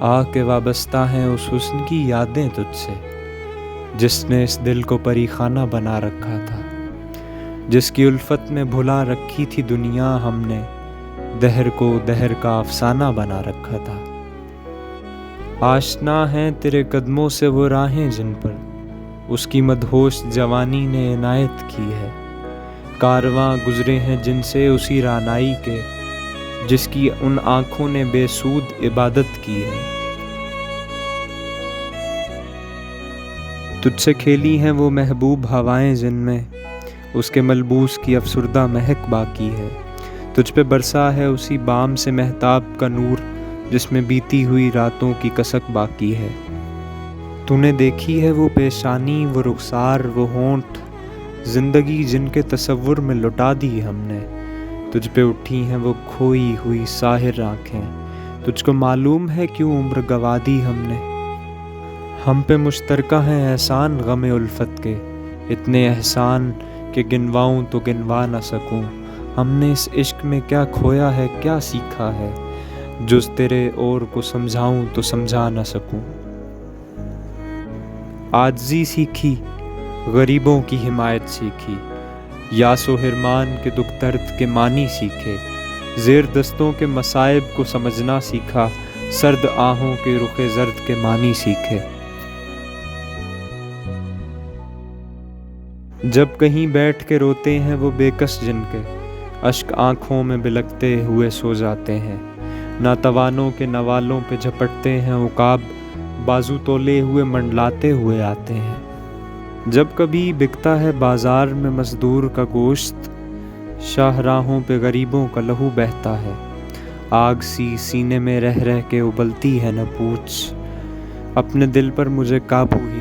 آ کے وابستہ ہیں اس حسن کی یادیں تجھ سے، جس نے اس دل کو پری خانہ بنا رکھا تھا، جس کی الفت میں بھلا رکھی تھی دنیا ہم نے، دہر کو دہر کا افسانہ بنا رکھا تھا۔ آشنا ہیں تیرے قدموں سے وہ راہیں جن پر اس کی مدہوش جوانی نے عنایت کی ہے، کارواں گزرے ہیں جن سے اسی رعنائی کے، جس کی ان آنکھوں نے بے سود عبادت کی ہے۔ تجھ سے کھیلی ہیں وہ محبوب ہوائیں جن میں اس کے ملبوس کی افسردہ مہک باقی ہے، تجھ پہ برسا ہے اسی بام سے مہتاب کا نور جس میں بیتی ہوئی راتوں کی کسک باقی ہے۔ تو نے دیکھی ہے وہ پیشانی، وہ رخسار، وہ ہونٹ، زندگی جن کے تصور میں لٹا دی ہم نے، تجھ پہ اٹھی ہیں وہ کھوئی ہوئی ساحر آنکھیں، تجھ کو معلوم ہے کیوں عمر گوا دی ہم نے۔ ہم پہ مشترکہ ہیں احسان غم الفت کے، اتنے احسان کہ گنواؤں تو گنوا نہ سکوں، ہم نے اس عشق میں کیا کھویا ہے کیا سیکھا ہے، جز تیرے اور کو سمجھاؤں تو سمجھا نہ سکوں۔ عاجزی سیکھی، غریبوں کی حمایت سیکھی، یاس و حرمان کے دکھ درد کے معنی سیکھے، زیر دستوں کے مصائب کو سمجھنا سیکھا، سرد آہوں کے رخ زرد کے معنی سیکھے۔ جب کہیں بیٹھ کے روتے ہیں وہ بے کس جن کے اشک آنکھوں میں بلکتے ہوئے سو جاتے ہیں، ناتوانوں کے نوالوں پہ جھپٹتے ہیں عقاب، بازو تولے ہوئے منڈلاتے ہوئے آتے ہیں۔ جب کبھی بکتا ہے بازار میں مزدور کا گوشت، شاہراہوں پہ غریبوں کا لہو بہتا ہے، آگ سی سینے میں رہ رہ کے ابلتی ہے نہ پوچھ، اپنے دل پر مجھے قابو ہی